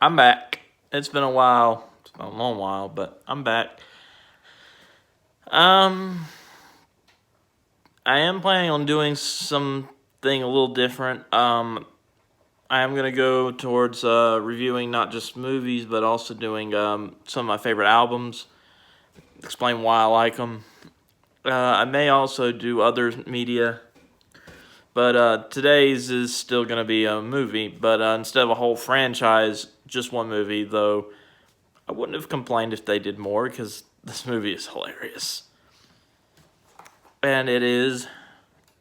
I'm back. It's been a while. It's been a long while, but I'm back. Um, I am planning on doing something a little different. I am gonna go towards reviewing not just movies, but also doing some of my favorite albums. Explain why I like them. I may also do other media, but today's is still gonna be a movie. But instead of a whole franchise, just one movie. Though I wouldn't have complained if they did more because this movie is hilarious. And it is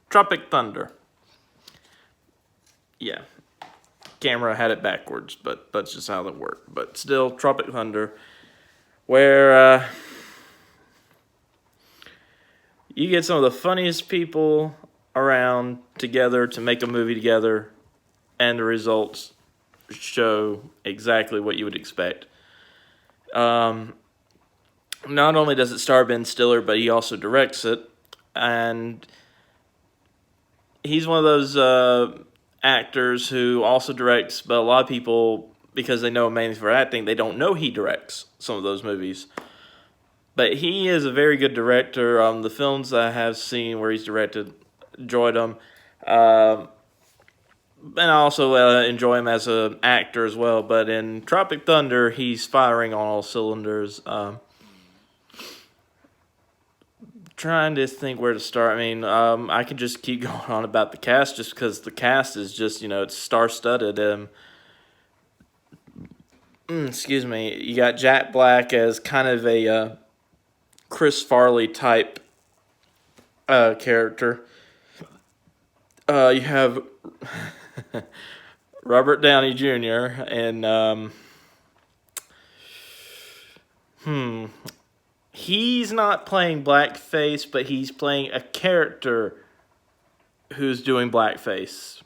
Tropic Thunder. Yeah, camera had it backwards, but that's just how it worked. But still, Tropic Thunder, where you get some of the funniest people around together to make a movie together, and the results show exactly what you would expect. Not only does it star Ben Stiller, but he also directs it, and he's one of those actors who also directs, but a lot of people, because they know him mainly for acting, they don't know he directs some of those movies. But he is a very good director. The films I have seen where he's directed, enjoyed them. And I also enjoy him as an actor as well. But in Tropic Thunder, he's firing on all cylinders. Trying to think where to start. I mean, I could just keep going on about the cast just because the cast is just, it's star-studded. Excuse me. You got Jack Black as kind of a Chris Farley type character. You have Robert Downey Jr. and he's not playing blackface, but he's playing a character who's doing blackface,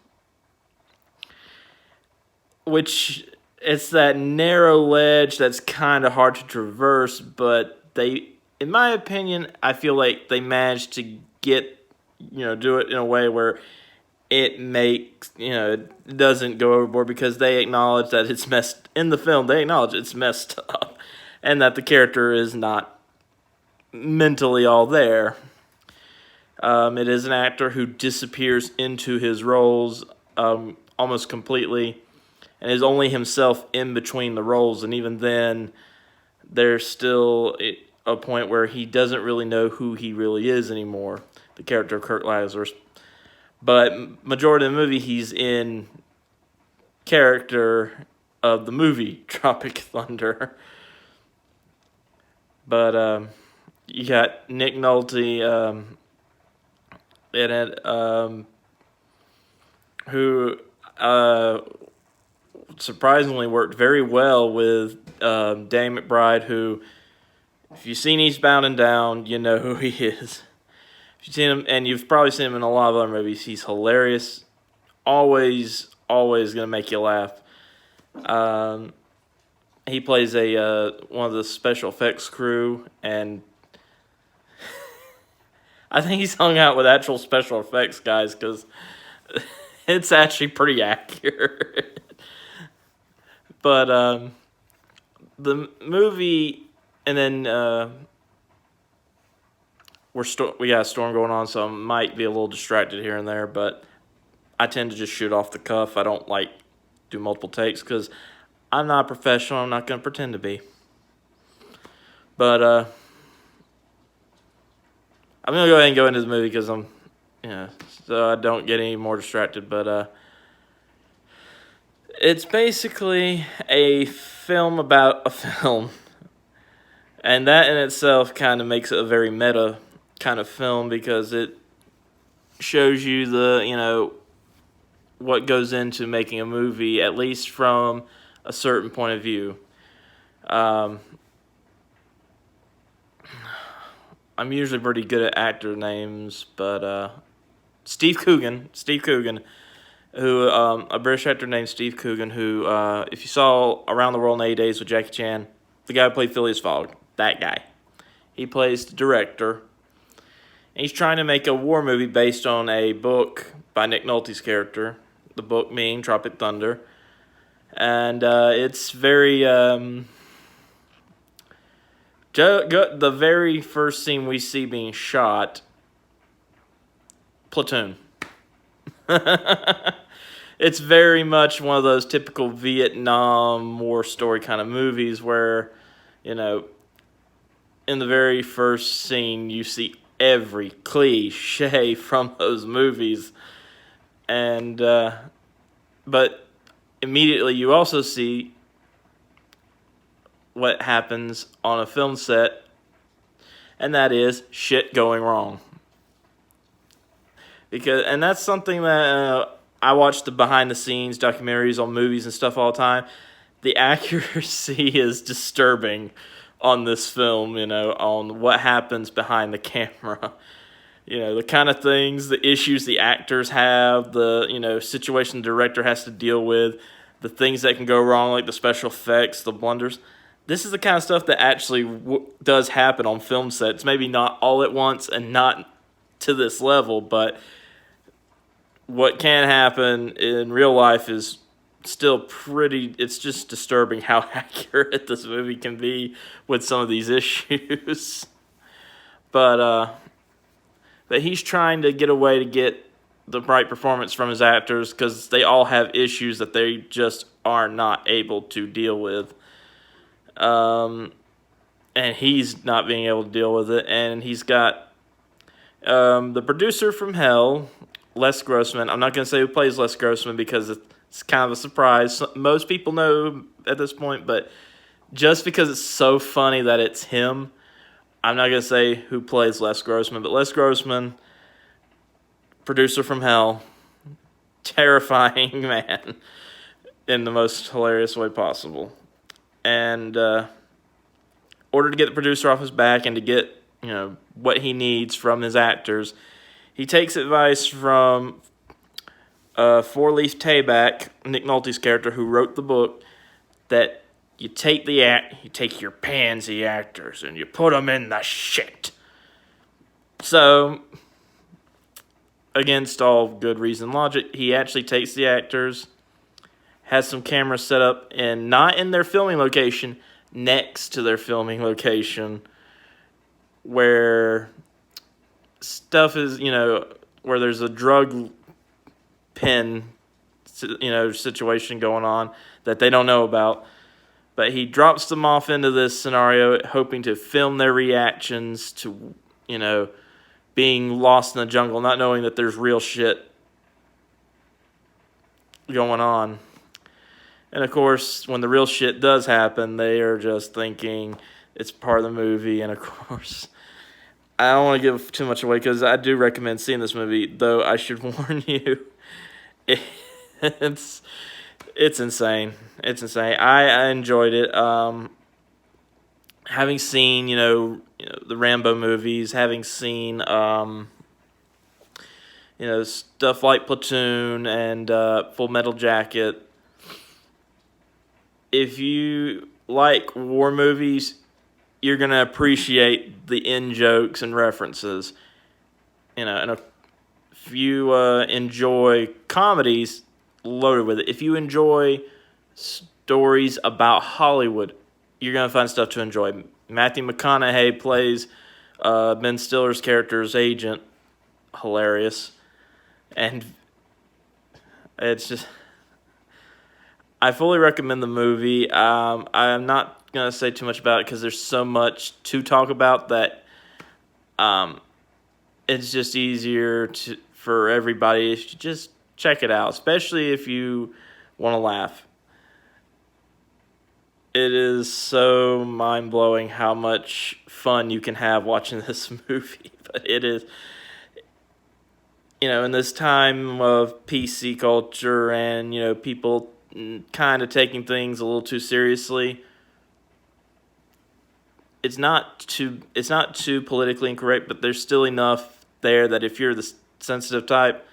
which it's that narrow ledge that's kind of hard to traverse, but they, in my opinion, I feel like they managed to do it in a way where it makes, it doesn't go overboard because they acknowledge that it's messed, in the film, they acknowledge it's messed up and that the character is not mentally all there. It is an actor who disappears into his roles almost completely and is only himself in between the roles, and even then, there's still a point where he doesn't really know who he really is anymore, the character of Kirk Lazarus. But majority of the movie, he's in character of the movie Tropic Thunder. But you got Nick Nolte in it, who surprisingly worked very well with Danny McBride, who, if you've seen Eastbound and Down, you know who he is. If you've seen him, and you've probably seen him in a lot of other movies, he's hilarious. Always going to make you laugh. He plays one of the special effects crew, and I think he's hung out with actual special effects guys because it's actually pretty accurate. But the movie, and then we got a storm going on, so I might be a little distracted here and there. But I tend to just shoot off the cuff. I don't do multiple takes because I'm not a professional. I'm not going to pretend to be. But I'm going to go ahead and go into the movie because so I don't get any more distracted. But it's basically a film about a film. And that in itself kind of makes it a very meta kind of film because it shows you what goes into making a movie, at least from a certain point of view. I'm usually pretty good at actor names, but Steve Coogan, who a British actor named Steve Coogan, who if you saw Around the World in 80 Days with Jackie Chan, the guy who played Phileas Fogg, that guy. He plays the director. And he's trying to make a war movie based on a book by Nick Nolte's character, the book being Tropic Thunder. And it's very the very first scene we see being shot, platoon. It's very much one of those typical Vietnam War story kind of movies where, you know, in the very first scene you see every cliche from those movies, and but immediately you also see what happens on a film set, and that is shit going wrong. And that's something that I watch the behind the scenes documentaries on movies and stuff all the time. The accuracy is disturbing on this film, on what happens behind the camera. The kind of things, the issues the actors have, the, situation the director has to deal with, the things that can go wrong, like the special effects, the blunders. This is the kind of stuff that actually does happen on film sets. Maybe not all at once and not to this level, but what can happen in real life is still it's just disturbing how accurate this movie can be with some of these issues. But he's trying to get a way to get the right performance from his actors because they all have issues that they just are not able to deal with. And he's not being able to deal with it. And he's got the producer from Hell, Les Grossman. I'm not going to say who plays Les Grossman because it's kind of a surprise. Most people know at this point, but just because it's so funny that it's him, I'm not going to say who plays Les Grossman. But Les Grossman, producer from Hell, terrifying man in the most hilarious way possible. And order to get the producer off his back and to get what he needs from his actors, he takes advice from Four Leaf Tayback, Nick Nolte's character, who wrote the book, that you take your pansy actors and you put them in the shit. So, against all good reason and logic, he actually takes the actors, has some cameras set up, and not in their filming location, next to their filming location, where stuff is, where there's a drug pen, situation going on that they don't know about. But he drops them off into this scenario, hoping to film their reactions to, being lost in the jungle, not knowing that there's real shit going on. And of course, when the real shit does happen, they are just thinking it's part of the movie. And of course, I don't want to give too much away because I do recommend seeing this movie, though I should warn you, it's insane. It's insane. I enjoyed it. Having seen, the Rambo movies, having seen, stuff like Platoon and Full Metal Jacket. If you like war movies, you're going to appreciate the in-jokes and references. And if you enjoy comedies, loaded with it. If you enjoy stories about Hollywood, you're going to find stuff to enjoy. Matthew McConaughey plays Ben Stiller's character's agent. Hilarious. And it's just... I fully recommend the movie. I'm not going to say too much about it because there's so much to talk about that it's just easier for everybody to just check it out, especially if you want to laugh. It is so mind-blowing how much fun you can have watching this movie. But it is, in this time of PC culture and, people kind of taking things a little too seriously, it's not too politically incorrect, but there's still enough there that if you're the sensitive type,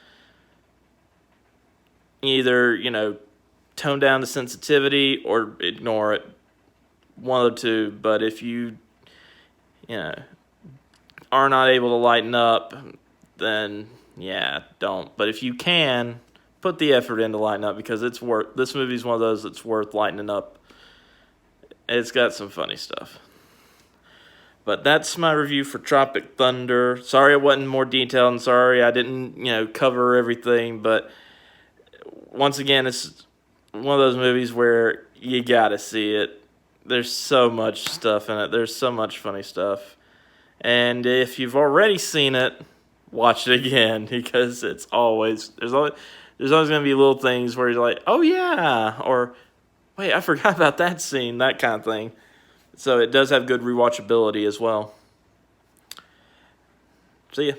either, tone down the sensitivity or ignore it. One of the two. But if you, are not able to lighten up, then, yeah, don't. But if you can, put the effort in to lighten up, because this movie's one of those that's worth lightening up. It's got some funny stuff. But that's my review for Tropic Thunder. Sorry I wasn't more detailed, and sorry I didn't, cover everything. But once again, it's one of those movies where you gotta see it. There's so much stuff in it. There's so much funny stuff. And if you've already seen it, watch it again, because there's always going to be little things where you're like, oh yeah, or wait, I forgot about that scene, that kind of thing. So it does have good rewatchability as well. See ya.